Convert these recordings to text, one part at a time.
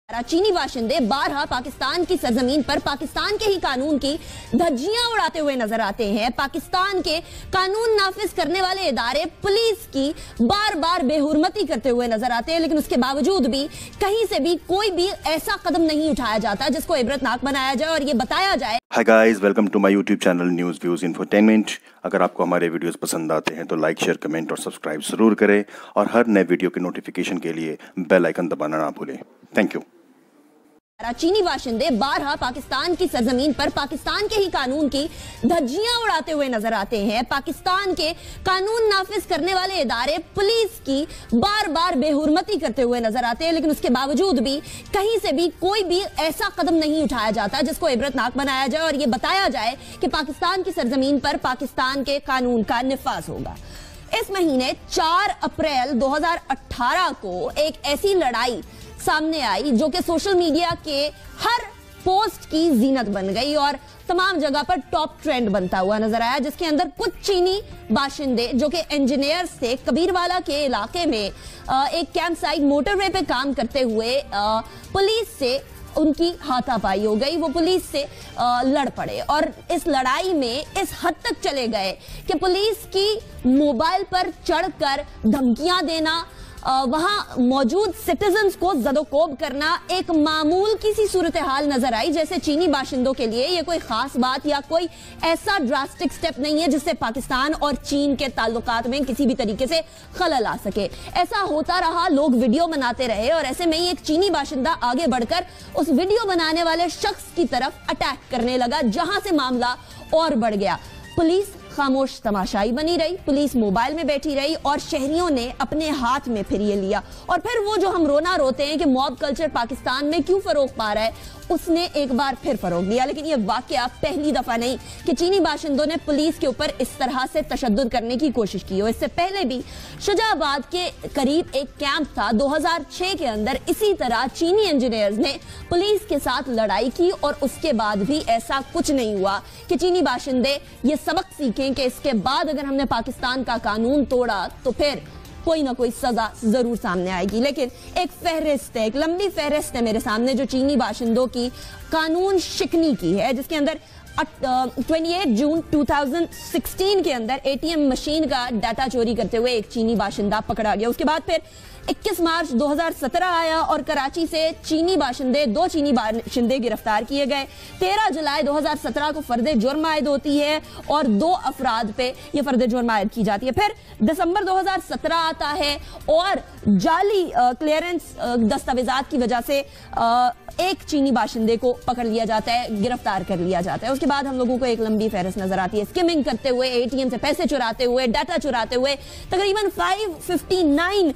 चीनी बाशिंदे बारहा पाकिस्तान की सरजमीन पर पाकिस्तान के ही कानून की धज्जियां उड़ाते हुए नजर आते हैं। पाकिस्तान के कानून नाफिज करने वाले इदारे पुलिस की बार बार बेहुरमती करते हुए नजर आते हैं, लेकिन उसके बावजूद भी कहीं से भी कोई भी ऐसा कदम नहीं उठाया जाता जिसको इबरतनाक बनाया जाए और ये बताया जाए। Hi guys, welcome to my YouTube channel news views infotainment. अगर आपको हमारे वीडियोस पसंद आते हैं तो लाइक, शेयर, कमेंट और सब्सक्राइब जरूर करें और हर नए वीडियो के नोटिफिकेशन के लिए बेल आइकन दबाना ना भूलें। Thank you. चीनी बाशिंदे बारहा पाकिस्तान की सरजमीन पर पाकिस्तान के ही कानून की धज्जियां उड़ाते हुए नजर आते हैं। पाकिस्तान के कानून नाफिज करने वाले इदारे पुलिस की बार बार बेहुरमती करते हुए नजर आते हैं, लेकिन उसके बावजूद भी कहीं से भी कोई भी ऐसा कदम नहीं उठाया जाता जिसको इबरतनाक बनाया जाए और ये बताया जाए कि पाकिस्तान की सरजमीन पर पाकिस्तान के कानून का निफाज होगा। इस महीने 4 अप्रैल 2018 को एक ऐसी लड़ाई सामने आई जो कि सोशल मीडिया के हर पोस्ट की जीनत बन गई और तमाम जगह पर टॉप ट्रेंड बनता हुआ नजर आया, जिसके अंदर कुछ चीनी बाशिंदे जो कि इंजीनियर्स थे, कबीरवाला के इलाके में एक कैंप साइट मोटरवे पे काम करते हुए पुलिस से उनकी हाथापाई हो गई। वो पुलिस से लड़ पड़े और इस लड़ाई में इस हद तक चले गए कि पुलिस की मोबाइल पर चढ़कर धमकियां देना, वहां मौजूद सिटीजन्स को जदोकोब करना एक मामूल की सी सूरत हाल नजर आई। जैसे चीनी बाशिंदों के लिए ये कोई खास बात या कोई ऐसा ड्रास्टिक स्टेप नहीं है जिससे पाकिस्तान और चीन के ताल्लुकात में किसी भी तरीके से खलल आ सके। ऐसा होता रहा, लोग वीडियो बनाते रहे और ऐसे में ही एक चीनी बाशिंदा आगे बढ़कर उस वीडियो बनाने वाले शख्स की तरफ अटैक करने लगा, जहां से मामला और बढ़ गया। पुलिस खामोश तमाशाई बनी रही, पुलिस मोबाइल में बैठी रही और शहरियों ने अपने हाथ में फिर ये लिया। और फिर वो जो हम रोना रोते हैं कि मॉब कल्चर पाकिस्तान में क्यों फरोग पा रहा है, उसने एक बार फिर फरोग लिया। लेकिन ये वाकया पहली दफा नहीं कि चीनी बाशिंदों ने पुलिस के ऊपर इस तरह से तशद्दुद करने की कोशिश की हो। इससे पहले भी शुजाबाद के करीब एक कैंप था 2006 के अंदर, इसी तरह चीनी इंजीनियर्स ने पुलिस के साथ लड़ाई की और उसके बाद भी ऐसा कुछ नहीं हुआ कि चीनी बाशिंदे ये सबक सीखें कि इसके बाद अगर हमने पाकिस्तान का कानून तोड़ा तो फिर कोई ना कोई सजा जरूर सामने आएगी। लेकिन एक फहरिस्त है, एक लंबी फहरिस्त है मेरे सामने जो चीनी बाशिंदों की कानून शिकनी की है, जिसके अंदर 28 जून 2016 के अंदर एटीएम मशीन का डाटा चोरी करते हुए एक चीनी बाशिंदा पकड़ा गया। उसके बाद फिर 21 मार्च 2017 आया और कराची से दो चीनी बाशिंदे गिरफ्तार किए गए। 13 जुलाई 2017 को फर्द जुर्म आयद होती है और 2 अफराद पे ये फर्द जुर्म आयद की जाती है। फिर दिसंबर 2017 आता है और जाली क्लियरेंस दस्तावेजात की वजह से एक चीनी बाशिंदे को पकड़ लिया जाता है, गिरफ्तार कर लिया जाता है। उसके बाद हम लोगों को एक लंबी फहरिस्त नजर आती है, स्किमिंग करते हुए, एटीएम से पैसे चुराते हुए, डाटा चुराते हुए। तकरीबन 559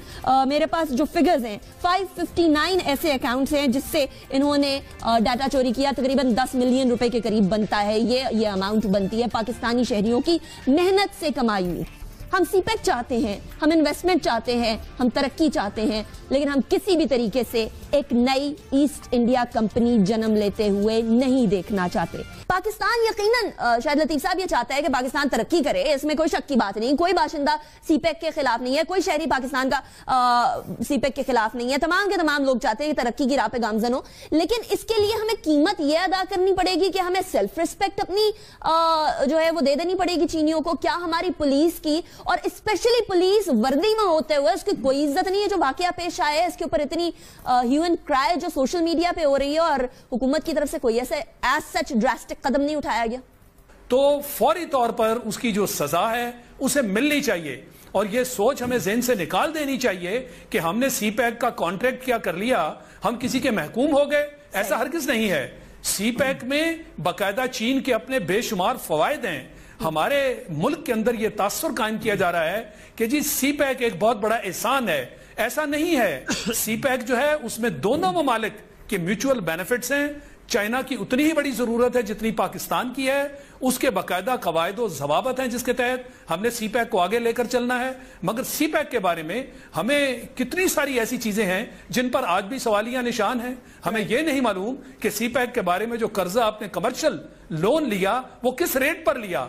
मेरे पास जो फिगर्स हैं, 559 ऐसे अकाउंट्स हैं जिससे इन्होंने डाटा चोरी किया। तकरीबन 10 मिलियन रुपए के करीब बनता है ये अमाउंट बनती है पाकिस्तानी शहरियों की मेहनत से कमाई हुई। हम सीपेक चाहते हैं, हम इन्वेस्टमेंट चाहते हैं, हम तरक्की चाहते हैं, लेकिन हम किसी भी तरीके से एक नई ईस्ट इंडिया कंपनी जन्म लेते हुए नहीं देखना चाहते। पाकिस्तान यकीनन शायद लतीफ साहब ये चाहता है कि पाकिस्तान तरक्की करे, इसमें कोई शक की बात नहीं। कोई बाशिंदा सीपेक के खिलाफ नहीं है, कोई शहरी पाकिस्तान का सीपेक के खिलाफ नहीं है। तमाम के तमाम लोग चाहते हैं कि तरक्की की राह पे गामजन हो, लेकिन इसके लिए हमें कीमत यह अदा करनी पड़ेगी कि हमें सेल्फ रिस्पेक्ट अपनी जो है वो दे देनी पड़ेगी चीनियों को। क्या हमारी पुलिस की और स्पेशली पुलिस वर्दी में होते हुए उसकी कोई इज्जत नहीं है? जो वाकया पेश आया है इसके ऊपर इतनी ह्यू एंड क्राई जो सोशल मीडिया पे हो रही है और हुकूमत की तरफ से कोई ऐसे एज सच ड्रास्टिक कदम नहीं उठाया गया, तो फौरी तौर पर उसकी जो सजा है उसे मिलनी चाहिए। और यह सोच हमें ज़हन से निकाल देनी चाहिए कि हमने सीपैक का कॉन्ट्रैक्ट क्या कर लिया, हम किसी के महकूम हो गए, ऐसा हरगिज नहीं है। सीपैक में बाकायदा चीन के अपने बेशुमार फवायद हैं। हमारे मुल्क के अंदर यह तासुर कायम किया जा रहा है कि जी सीपैक एक बहुत बड़ा एहसान है। ऐसा नहीं है। सीपैक जो है उसमें दोनों ममालिक के म्यूचुअल बेनिफिट्स हैं। चाइना की उतनी ही बड़ी जरूरत है जितनी पाकिस्तान की है। उसके बाकायदा कवायद और जवाबत हैं जिसके तहत हमने सीपैक को आगे लेकर चलना है। मगर सीपैक के बारे में हमें कितनी सारी ऐसी चीजें हैं जिन पर आज भी सवालिया निशान हैं। हमें यह नहीं मालूम कि सीपैक के बारे में जो कर्जा आपने कमर्शियल लोन लिया वो किस रेट पर लिया,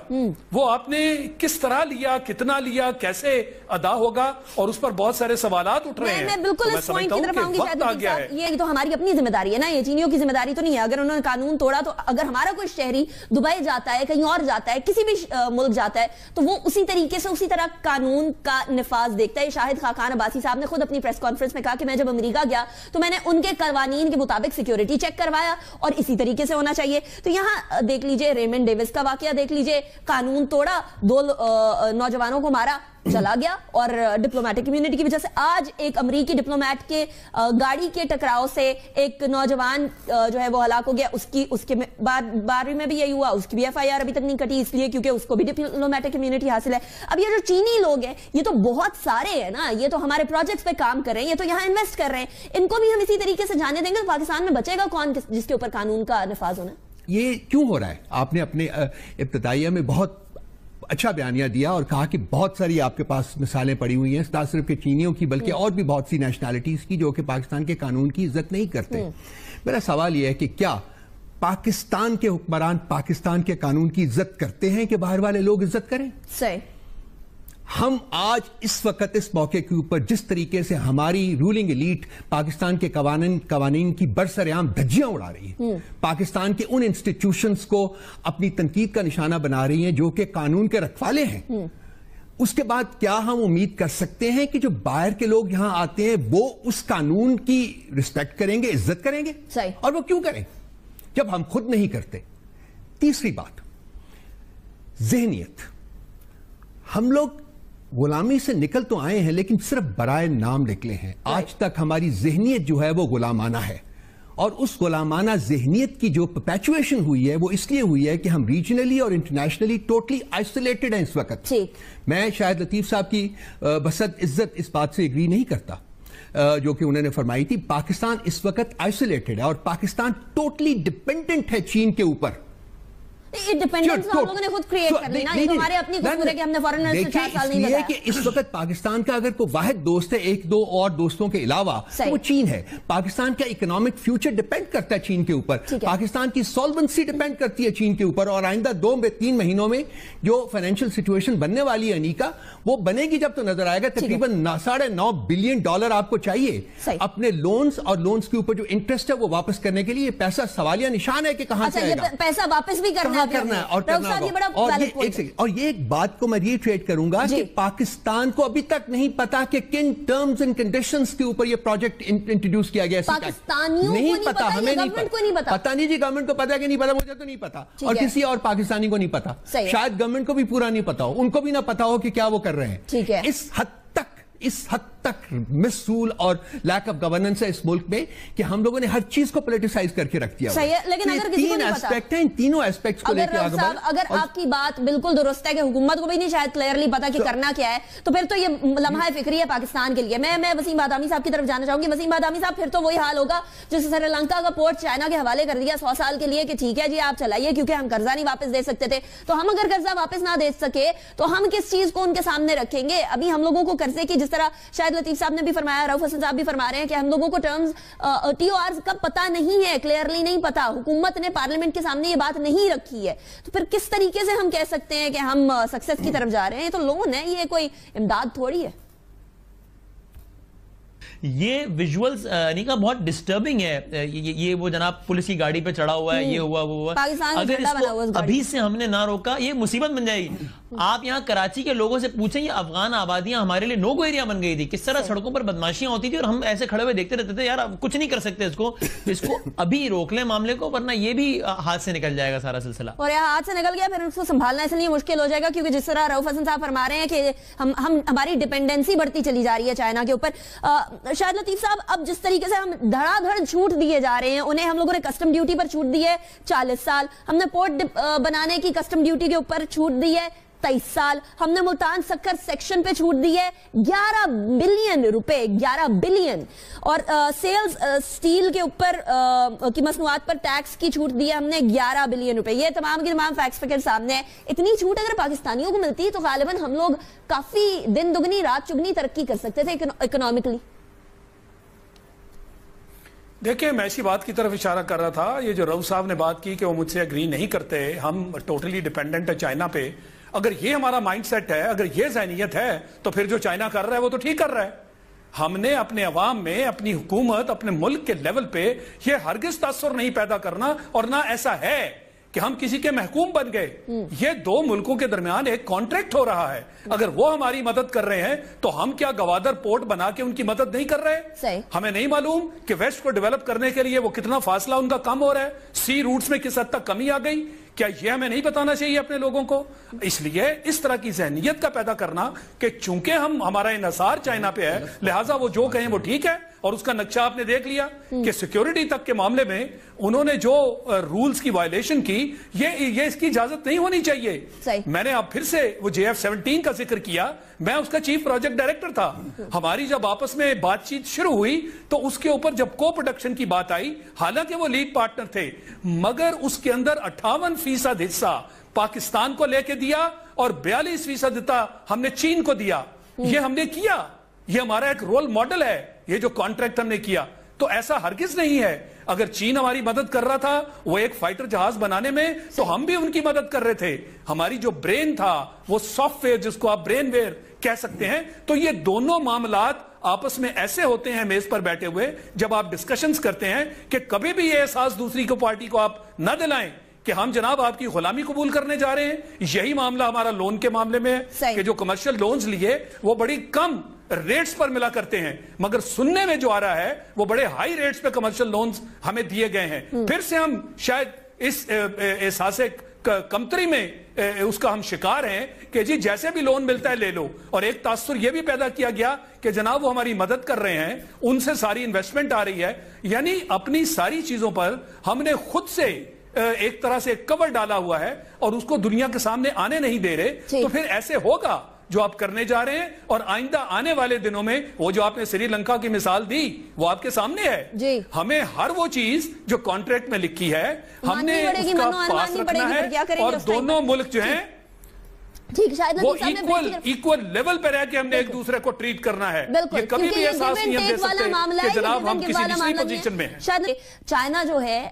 वो आपने किस तरह लिया, कितना लिया, कैसे अदा होगा, और उस पर बहुत सारे सवालात उठ रहे हैं। मैं बिल्कुल इस पॉइंट की तरफ आऊंगी शायद साहब, ये तो हमारी अपनी जिम्मेदारी है ना, ये चीनियों की जिम्मेदारी तो नहीं है। अगर उन्होंने कानून तोड़ा तो अगर हमारा कोई शहरी दुबई जाता है, कहीं और जाता है, किसी भी मुल्क जाता है, तो वो उसी तरीके से उसी तरह कानून का निफाज देखता है। शाहिद खाकान अब्बासी साहब ने खुद अपनी प्रेस कॉन्फ्रेंस में कहा कि मैं जब अमेरिका गया तो मैंने उनके कवानीन के मुताबिक सिक्योरिटी चेक करवाया और इसी तरीके से होना चाहिए। तो यहां देख लीजिए रेमंड डेविस का वाकया देख लीजिए, कानून तोड़ा, 2 नौजवानों को मारा, चला गया, और डिप्लोमेटिक कम्युनिटी की वजह से आज एक अमेरिकी डिप्लोमेट के गाड़ी के टकराव से एक नौजवान जो है वो हलाक हो गया। उसके बारे में भी यही हुआ, उसकी भी FIR अभी तक नहीं कटी, इसलिए क्योंकि उसको भी डिप्लोमेटिक कम्युनिटी हासिल है। अब ये जो चीनी लोग हैं ये तो बहुत सारे हैं ना, ये तो हमारे प्रोजेक्ट्स पे काम कर रहे हैं, ये तो यहाँ इन्वेस्ट कर रहे हैं, इनको भी हम इसी तरीके से जाने देंगे तो पाकिस्तान में बचेगा कौन जिसके ऊपर कानून का निफाज होना। ये क्यों हो रहा है? आपने अपने इब्तिदाइया में बहुत अच्छा बयानिया दिया और कहा कि बहुत सारी आपके पास मिसालें पड़ी हुई हैं, ना सिर्फ के चीनियों की बल्कि और भी बहुत सी नेशनैलिटीज की जो कि पाकिस्तान के कानून की इज्जत नहीं करते। मेरा सवाल यह है कि क्या पाकिस्तान के हुक्मरान पाकिस्तान के कानून की इज्जत करते हैं कि बाहर वाले लोग इज्जत करें? सही। हम आज इस वक्त इस मौके के ऊपर जिस तरीके से हमारी रूलिंग एलीट पाकिस्तान के कवानीन की बरसरेआम धज्जियां उड़ा रही है, पाकिस्तान के उन इंस्टीट्यूशंस को अपनी तनकीद का निशाना बना रही हैं जो कि कानून के रखवाले हैं, उसके बाद क्या हम उम्मीद कर सकते हैं कि जो बाहर के लोग यहां आते हैं वो उस कानून की रिस्पेक्ट करेंगे, इज्जत करेंगे? सही। और वो क्यों करें जब हम खुद नहीं करते? तीसरी बात, ज़हनियत। हम लोग गुलामी से निकल तो आए हैं लेकिन सिर्फ बराए नाम निकले हैं। आज तक हमारी ज़हनियत जो है वो गुलामाना है, और उस गुलामाना ज़हनियत की जो परपेचुएशन हुई है वो इसलिए हुई है कि हम रीजनली और इंटरनेशनली टोटली आइसोलेटेड हैं इस वक्त। मैं शायद लतीफ साहब की बसत इज्जत इस बात से एग्री नहीं करता जो कि उन्होंने फरमाई थी। पाकिस्तान इस वक्त आइसोलेटेड है और पाकिस्तान टोटली डिपेंडेंट है चीन के ऊपर। डिपेंडेंस हम लोगों ने खुद क्रिएट कर ली ना, ये हमारे अपनी कसूर है कि हमने फॉरेनर्स से 4 साल नहीं बताया। कि इस वक्त पाकिस्तान का अगर कोई वाहिद दोस्त है 1-2 और दोस्तों के अलावा तो वो चीन है। पाकिस्तान का इकोनॉमिक फ्यूचर डिपेंड करता है चीन के ऊपर, पाकिस्तान की सॉल्वेंसी डिपेंड करती है चीन के ऊपर, और आइंदा 2-3 महीनों में जो फाइनेंशियल सिचुएशन बनने वाली है अनीका, वो बनेगी जब तो नजर आएगा। तकरीबन $9.5 बिलियन आपको चाहिए अपने लोन्स, और लोन्स के ऊपर जो इंटरेस्ट है वो वापस करने के लिए। पैसा सवालिया निशान है कि कहां से आएगा, पैसा वापस भी करना है और ये एक बात को मैं रिट्रेट करूंगा कि पाकिस्तान को अभी तक नहीं पता कि किन टर्म्स एंड कंडीशंस के ऊपर ये प्रोजेक्ट इंट्रोड्यूस किया गया। पाकिस्तानियों नहीं को पता, हमें नहीं पता नहीं जी, गवर्नमेंट को पता कि नहीं पता, मुझे तो नहीं पता और किसी और पाकिस्तानी को नहीं पता, शायद गवर्नमेंट को भी पूरा नहीं पता हो, उनको भी ना पता हो कि क्या वो कर रहे हैं। ठीक है, इस हद तक मिसरूल और लैक ऑफ गवर्नेंस है इस मुल्क में कि हम लोगों ने हर चीज को पॉलिटिसाइज करके रख दिया। सही है, लेकिन अगर किसी को नहीं पता, एस्पेक्ट हैं, इन तीनों एस्पेक्ट्स को लेकर आगे बढ़े। अगर आपकी बात बिल्कुल दुरुस्त है कि हुकूमत को भी नहीं शायद क्लियरली पता कि करना क्या है, तो फिर तो ये लम्हा फिक्री है पाकिस्तान के लिए। मैं वसीम बादामी साहब की तरफ जाना चाहूंगी। वसीम बादामी साहब, फिर तो वही हाल होगा जैसे श्रीलंका का पोर्ट चाइना के हवाले कर दिया 100 साल के लिए कि ठीक है जी आप चलाइए, क्योंकि हम कर्जा नहीं वापस दे सकते थे। तो हम अगर कर्जा वापस ना दे सके तो हम किस चीज को उनके सामने रखेंगे? अभी हम लोगों को कर्जे की, जिस तरह शायद लतीफ साहब ने भी फरमाया, रऊफ हसन साहब भी फरमा रहे हैं कि हम लोगों को टर्म्स TORs का पता नहीं है, क्लियरली नहीं पता, हुकूमत ने पार्लियामेंट के सामने ये बात नहीं रखी है, तो फिर किस तरीके से हम कह सकते हैं कि हम सक्सेस की तरफ जा रहे हैं? ये तो लोन है, ये कोई इमदाद थोड़ी है। ये विजुअल्स अनीका बहुत डिस्टर्बिंग है। ये वो जनाब पुलिस की गाड़ी पे चढ़ा हुआ है, ये हुआ वो हुआ। अगर इसको अभी से हमने ना रोका ये मुसीबत बन जाएगी। आप यहाँ कराची के लोगों से पूछें, ये अफगान आबादियां हमारे लिए नो गो एरिया बन गई थी, किस तरह सड़कों पर बदमाशियां होती थी और हम ऐसे खड़े हुए देखते रहते थे, यार अब कुछ नहीं कर सकते इसको अभी रोक लें मामले को, वरना ये भी हाथ से निकल जाएगा सारा सिलसिला। और यहाँ हाथ से निकल गया फिर उसको संभालना इसलिए मुश्किल हो जाएगा, क्योंकि जिस तरह रऊफ हसन साहब फरमा रहे हैं कि हमारी डिपेंडेंसी बढ़ती चली जा रही है चाइना के ऊपर। शायद लतीफ साहब, अब जिस तरीके से हम धड़ाधड़ छूट दिए जा रहे हैं, उन्हें हम लोगों ने कस्टम ड्यूटी पर छूट दी है 40 साल, हमने पोर्ट बनाने की कस्टम ड्यूटी के ऊपर छूट दी है 23 साल, हमने मुल्तान सक्कर सेक्शन पे छूट दी है 11 बिलियन रुपए, 11 बिलियन, और सेल्स स्टील के ऊपर की मसनूआत पर टैक्स की छूट दी है हमने 11 बिलियन रुपए। ये तमाम के तमाम फैक्ट्स फिगर सामने है। इतनी छूट अगर पाकिस्तानियों को मिलती तो गालिबन हम लोग काफी दिन दुगनी रात चुगनी तरक्की कर सकते थे इकोनॉमिकली। دیکھیں میں اسی بات کی طرف اشارہ کر رہا تھا. یہ جو رؤف صاحب نے بات کی کہ وہ مجھ سے اگری نہیں کرتے, ہم ٹوٹلی ڈیپینڈنٹ ہے چائنا پہ. اگر یہ ہمارا مائنڈ سیٹ ہے, اگر یہ ذہنیت ہے, تو پھر جو چائنا کر رہا ہے وہ تو ٹھیک کر رہا ہے. ہم نے اپنے عوام میں, اپنی حکومت, اپنے ملک کے لیول پہ یہ ہرگز تاثر نہیں پیدا کرنا, اور نہ ایسا ہے کہ ہم کسی کے محکوم بن گئے. یہ دو ملکوں کے درمیان ایک کانٹریکٹ ہو رہا ہے. اگر وہ ہماری مدد کر رہے ہیں تو ہم کیا گوادر پورٹ بنا کے ان کی مدد نہیں کر رہے؟ ہمیں نہیں معلوم کہ ویسٹ کو ڈیولپ کرنے کے لیے وہ کتنا فاصلہ ان کا کم ہو رہا ہے, سی روٹس میں کس حد تک کمی آ گئی؟ کیا یہ ہمیں نہیں بتانا چاہیے اپنے لوگوں کو؟ اس لیے اس طرح کی ذہنیت کا پیدا کرنا کہ چونکہ ہمارا انحصار چائنا پہ ہے لہٰذا وہ جو کہیں وہ ٹھیک ہے, اور اس کا نقشہ آپ نے دیکھ لیا کہ سیکیورٹی تک کے معاملے میں انہوں نے جو رولز کی وائلیشن کی, یہ اس کی اجازت نہیں ہونی چاہیے. میں نے اب پھر سے وہ JF-17 کا ذکر کیا, میں اس کا چیف پروجیکٹ ڈائریکٹر تھا. ہماری جب آپس میں بات چیت شروع ہوئی تو اس کے اوپر جب کو پروڈکشن کی بات آئی, حالانکہ وہ لیڈ پارٹنر تھے, مگر اس کے اندر 58% حصہ پاکستان کو لے کے دیا اور 42% حصہ ہم نے چین کو دیا. یہ ہم نے کیا, یہ ہمارا ایک رول ماڈل ہے, یہ جو کانٹریکٹ ہم نے کیا. تو ایسا ہرگز نہیں ہے. اگر چین ہماری مدد کر رہا تھا وہ ایک فائٹر جہاز بنانے میں, تو ہم بھی ان کی مدد کر رہے تھے. ہماری جو برین تھا وہ سافٹ ویئر, جس کو آپ برین ویئر کہہ سکتے ہیں. تو یہ دونوں معاملات آپس میں ایسے ہوتے ہیں میز پر بیٹھے ہوئے جب آپ ڈسکشنز کرتے ہیں کہ کبھی بھی یہ احساس دوسری کو پارٹی کو آپ نہ دلائیں کہ ہم جناب آپ کی غلامی قبول کرنے جا رہے ہیں. یہی معاملہ ہمارا لون کے معاملے میں ہے کہ جو کمرشل لونز لیے وہ بڑی کم ریٹس پر ملا کرتے ہیں, مگر سننے میں جو آ رہا ہے وہ بڑے ہائی ریٹس پہ کمرشل لونز ہمیں دیے گئے ہیں. پھر سے ہم شاید اس احساس کمتری میں اس کا ہم شکار ہیں کہ جی جیسے بھی لون ملتا ہے لے لو. اور ایک تاثر یہ بھی پیدا کیا گیا کہ جناب وہ ہماری مدد کر رہے ہیں, ان سے ساری انویسٹمنٹ آ رہی ہے. یعنی اپنی ساری چیزوں پر ہم نے خود سے ایک طرح سے کور ڈالا ہوا ہے اور اس کو دنیا کے سامنے آنے نہیں دے رہے. تو پھر ایسے ہوگا جو آپ کرنے جا رہے ہیں, اور آئندہ آنے والے دنوں میں وہ جو آپ نے سری لنکا کی مثال دی وہ آپ کے سامنے ہے. ہمیں ہر وہ چیز جو کانٹریکٹ میں لکھی ہے ہم نے اس کا پاس رکھنا ہے, اور دونوں ملک جو ہیں وہ ایکول لیول پہ رہ کے ہم نے ایک دوسرے کو ٹریٹ کرنا ہے. یہ کبھی بھی احساس نہیں ہم دے سکتے کہ جناب ہم کسی دوسری پوزیشن میں ہیں. شاید چائنا جو ہے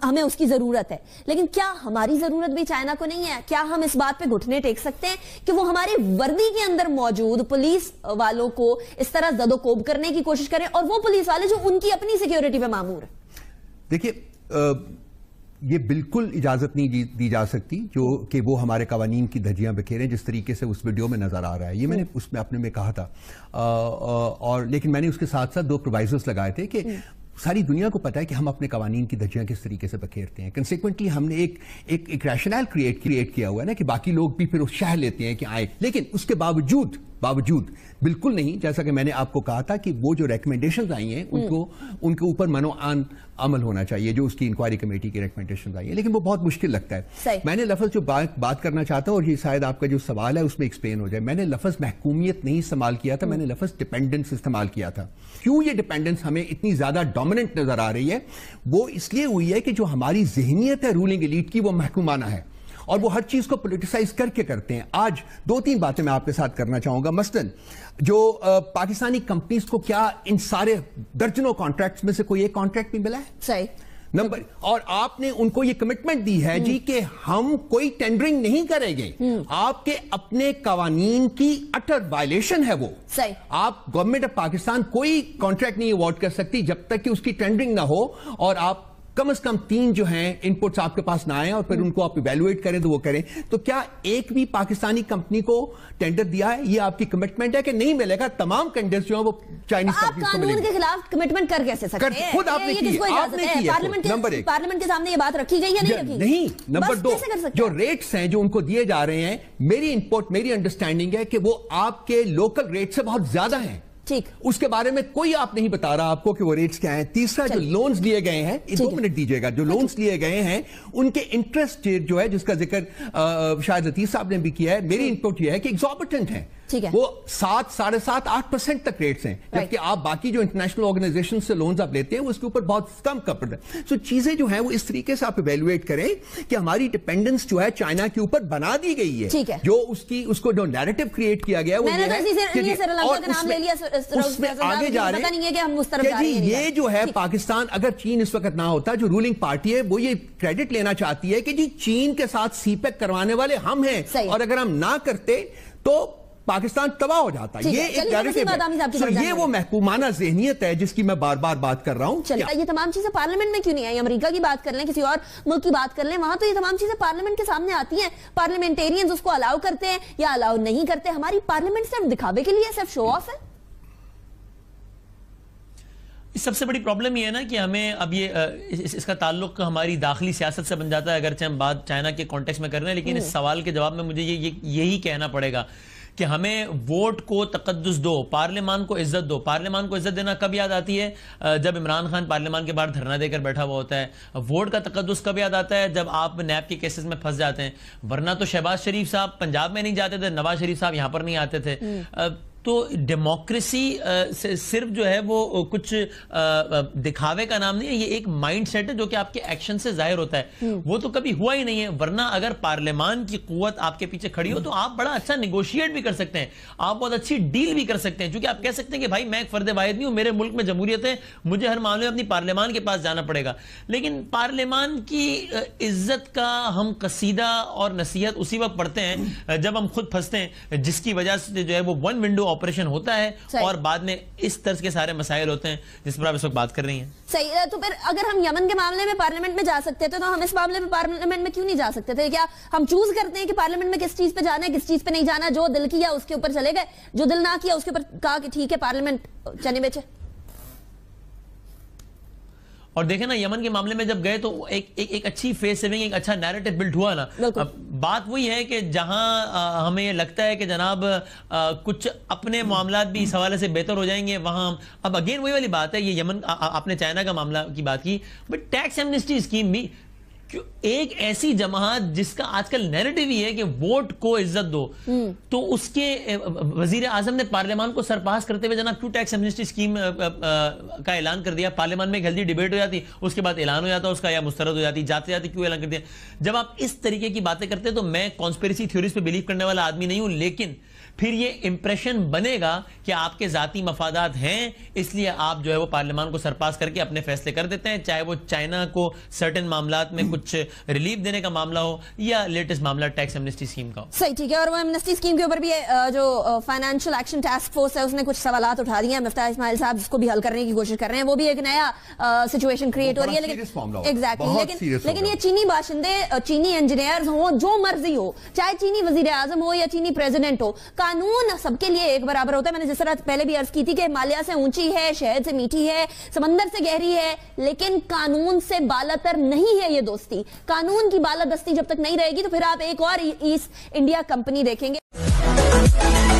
ہمیں اس کی ضرورت ہے, لیکن کیا ہماری ضرورت بھی چائنا کو نہیں ہے؟ کیا ہم اس بات پہ گھٹنے ٹیک سکتے ہیں کہ وہ ہمارے وردی کے اندر موجود پولیس والوں کو اس طرح زد و کوب کرنے کی کوشش کریں, اور وہ پولیس والے جو ان کی اپنی سیکیورٹی پہ مامور ہیں؟ دیکھیے یہ بالکل اجازت نہیں دی جا سکتی جو کہ وہ ہمارے قوانین کی دھجیاں بکھیریں جس طریقے سے اس ویڈیو میں نظر آ رہا ہے. یہ میں نے اس میں اپنے میں کہا تھا, اور لیکن میں نے اس کے ساتھ ساتھ 2 پرووائزرز لگائے تھے کہ ساری دنیا کو پتا ہے کہ ہم اپنے قوانین کی دھجیاں کس طریقے سے بکھیرتے ہیں. کنسیکوینٹلی ہم نے ایک ریشنل کریٹ کیا ہوا ہے نا کہ باقی لوگ بھی پھر اس شہ لیتے ہیں کہ آئے, لیکن اس کے باوجود بالکل نہیں. جیسا کہ میں نے آپ کو کہا تھا کہ وہ جو ریکمنڈیشنز آئی ہیں ان کے اوپر منوعان عمل ہونا چاہیے جو اس کی انکوائری کمیٹی کی ریکمنڈیشنز آئی ہیں, لیکن وہ بہت مشکل لگتا ہے. میں نے لفظ جو بات کرنا چاہتا ہوں, اور یہ شاید آپ کا جو سوال ہے اس میں ایکسپلین ہو جائے, میں نے لفظ محکومیت نہیں استعمال کیا تھا, میں نے لفظ ڈیپینڈنس استعمال کیا تھا. کیوں یہ ڈیپینڈنس ہمیں اتنی زیادہ ڈومیننٹ نظر آ رہی ہے؟ وہ اس لیے ہوئی ہے کہ جو ہماری ذہنیت ہے رولنگ ایلیٹ کی وہ محکومانہ ہے, اور وہ ہر چیز کو پولیٹیسائز کر کے کرتے ہیں. آج 2-3 باتیں میں آپ کے ساتھ کرنا چاہوں گا. مثلاً جو پاکستانی کمپنیز کو کیا ان سارے درجنوں کانٹریکٹس میں سے کوئی ایک کانٹریکٹ بھی ملا ہے؟ صحیح نمبر, اور آپ نے ان کو یہ کمٹمنٹ دی ہے جی کہ ہم کوئی ٹینڈرنگ نہیں کریں گے. آپ کے اپنے قوانین کی اٹر وائلیشن ہے وہ. صحیح, آپ گورنمنٹ آف پاکستان کوئی کانٹریکٹ نہیں ایوارڈ کر سکتی جب تک کہ اس کی ٹینڈرنگ نہ ہو, اور آپ کم از کم 3 جو ہیں ان پٹس آپ کے پاس نہ آئیں اور پھر ان کو آپ ایویلویٹ کریں تو وہ کریں. تو کیا ایک بھی پاکستانی کمپنی کو ٹینڈر دیا ہے؟ یہ آپ کی کمٹمنٹ ہے کہ نہیں ملے گا. تمام ٹینڈرز جو ہیں وہ چائنیز کمپنیز کو ملیں گے. آپ قانون کے خلاف کمٹمنٹ کر کیسے سکتے ہیں؟ خود آپ نے کی ہے. پارلیمنٹ کے سامنے یہ بات رکھی گئی یا نہیں رکھی گئی؟ نہیں. نمبر 2 جو ریٹس ہیں جو ان کو دیے جا رہے ہیں, میری انڈرسٹینڈنگ ہے کہ وہ آپ کے لوکل ریٹ سے بہت زیادہ ہیں. ٹھیک, اس کے بارے میں کوئی آپ نہیں بتا رہا آپ کو کہ وہ ریٹس کیا ہیں. تیسرا جو لونز لیے گئے ہیں, 2 منٹ دیجئے گا, جو لونز لیے گئے ہیں ان کے انٹرسٹ ریٹ جو ہے جس کا ذکر شاید عتیق صاحب نے بھی کیا ہے, میری انپوٹ یہ ہے کہ ایگزوربیٹنٹ ہے. وہ 7, 7.5, 8% تک ریٹس ہیں, جبکہ آپ باقی جو انٹرنیشنل آرگنائزیشن سے لونز آپ لیتے ہیں وہ اس کے اوپر بہت کم کپڑ ہے. سو چیزیں جو ہیں وہ اس طریقے سے آپ ایویلویٹ کریں کہ ہماری ڈیپینڈنس جو ہے چائنا کے اوپر بنا دی گئی ہے, جو اس کو جو نیریٹو کریٹ کیا گیا ہے وہ یہ ہے, اس میں آگے جا رہے ہیں کہ یہ جو ہے پاکستان, اگر چین اس وقت نہ ہوتا, جو رولنگ پارٹی ہے وہ یہ کریڈٹ لینا چاہتی ہے کہ جی چین کے ساتھ سی پیک کروانے والے ہم ہیں, اور اگر ہم نہ کرتے تو پاکستان تباہ ہو جاتا. یہ ایک نیریٹو ہے, یہ وہ محکومانہ ذہنیت ہے جس کی میں بار بار بات کر رہا ہوں. یہ تمام چیزیں پارلیمنٹ میں کیوں نہیں آئی؟ امریکہ کی بات کر لیں, کسی اور ملک کی بات کر لیں, وہاں تو یہ تمام چیزیں پارلیمنٹ کے سامنے آتی ہیں, پارلیمنٹیرینز اس کو الاؤ کرتے ہیں یا الاؤ نہیں کرتے. ہماری پارلیمنٹ صرف دکھاوے کے لیے, صرف شو آف ہے. سب سے بڑی پرابلم یہ ہے نا کہ ہمیں اب یہ اس کا تعلق ہماری داخلی سیاست سے بن جاتا ہے, اگرچہ ہم بات چائنا کے کانٹیکس میں کر رہے ہیں, لیکن اس سوال کے جواب میں مجھے یہی کہنا پڑے گا کہ ہمیں ووٹ کو تقدس دو, پارلیمان کو عزت دو. پارلیمان کو عزت دینا کب یاد آتی ہے؟ جب عمران خان پارلیمان کے باہر دھرنا دے کر بیٹھا ہوا ہوتا ہے. ووٹ کا تقدس کب یاد آتا ہے؟ جب آپ نیب کے کیسز میں پھنس جاتے ہیں. ورنہ تو شہباز شریف صاحب پنجاب میں نہیں جاتے تھے, نواز شریف صاحب یہاں پر نہیں آتے تھے. تو ڈیموکریسی صرف جو ہے وہ کچھ دکھاوے کا نام نہیں ہے, یہ ایک مائنڈ سیٹ ہے جو کہ آپ کے ایکشن سے ظاہر ہوتا ہے. وہ تو کبھی ہوا ہی نہیں ہے. ورنہ اگر پارلیمان کی قوت آپ کے پیچھے کھڑی ہو تو آپ بڑا اچھا نیگوشیٹ بھی کر سکتے ہیں, آپ بہت اچھی ڈیل بھی کر سکتے ہیں, کیونکہ آپ کہہ سکتے ہیں کہ بھائی میں ایک فرد واحد نہیں ہوں, میرے ملک میں جمہوریت ہے, مجھے ہر معاملے میں اپنی پارلیمان کے پاس جانا پڑے گا. لیکن پارلیمان کی عزت کا ہم قصیدہ اور نصیحت اسی وقت پڑھتے ہیں جب ہم خود پھنستے ہیں, جس کی وجہ سے جو ہے وہ ون ونڈو آپریشن ہوتا ہے, اور بعد میں اس طرز کے سارے مسائل ہوتے ہیں جس پر آپ اس وقت بات کر رہی ہیں. صحیح ہے. تو پھر اگر ہم یمن کے معاملے میں پارلیمنٹ میں جا سکتے تھے تو ہم اس معاملے میں پارلیمنٹ میں کیوں نہیں جا سکتے تھے؟ کیا ہم چوز کرتے ہیں کہ پارلیمنٹ میں کس چیز پہ جانا ہے, کس چیز پہ نہیں جانا؟ جو دل کیا اس کے اوپر چلے گئے, جو دل نہ کیا اس کے اوپر کہا کہ ٹھیک ہے پارلیمنٹ چنے بیچے. اور دیکھیں نا یمن کے معاملے میں جب گئے تو ایک اچھی فیس سیونگ, ایک اچھا نیریٹو بلڈ ہوا نا. بات وہی ہے کہ جہاں ہمیں یہ لگتا ہے کہ جناب کچھ اپنے معاملات بھی اس حوالے سے بہتر ہو جائیں گے, وہاں اب اگین وہی والی بات ہے. یہ یمن, آپ نے چائنا کا معاملہ کی بات کی, بٹ ٹیکس ایمنسٹی اسکیم بھی ایک ایسی جماعت جس کا آج کل نیریٹو ہی ہے کہ ووٹ کو عزت دو, تو اس کے وزیر اعظم نے پارلیمان کو سرپاس کرتے ہوئے جناب کیوں ٹیکس ایمنسٹی اسکیم کا اعلان کر دیا؟ پارلیمان میں ایک ہیلدی ڈیبیٹ ہو جاتی, اس کے بعد اعلان ہو جاتا اس کا, یا مسترد ہو جاتی, جاتے جاتے کیوں اعلان کر دیا؟ جب آپ اس طریقے کی باتیں کرتے ہیں تو میں کانسپیریسی تھیوریز پہ بلیو کرنے والا آدمی نہیں ہوں, لیکن پھر یہ امپریشن بنے گا کہ آپ کے ذاتی مفادات ہیں, اس لیے آپ جو ہے وہ پارلیمان کو سرپاس کر کے اپنے فیصلے کر دیتے ہیں, چاہے وہ چائنا کو سرٹن معاملات میں کچھ ریلیف دینے کا معاملہ ہو یا لیٹسٹ معاملہ ٹیکس ایمنسٹی اسکیم کا ہو. صحیح, ٹھیک ہے. اور وہ ایمنسٹی اسکیم کے اوپر بھی جو فائنینشیل ایکشن ٹاسک فورس ہے اس نے کچھ سوالات اٹھا دیے ہیں. مفتاح اسماعیل صاحب جس کو بھی حل کرنے کی کوشش کر رہے ہیں, وہ بھی ایک نیا سچویشن کریٹ ہو رہی ہے. لیکن یہ چینی باشندے, چینی انجینئرز ہوں, جو مرضی ہو, چاہے چینی وزیر اعظم ہو یا چینی پریزیڈنٹ ہو, قانون سب کے لیے ایک برابر ہوتا ہے. میں نے جس طرح پہلے بھی عرض کی تھی کہ ہمالیہ سے اونچی ہے, شہد سے میٹھی ہے, سمندر سے گہری ہے, لیکن قانون سے بالاتر نہیں ہے یہ دوستی. قانون کی بالادستی جب تک نہیں رہے گی تو پھر آپ ایک اور ایسٹ انڈیا کمپنی دیکھیں گے.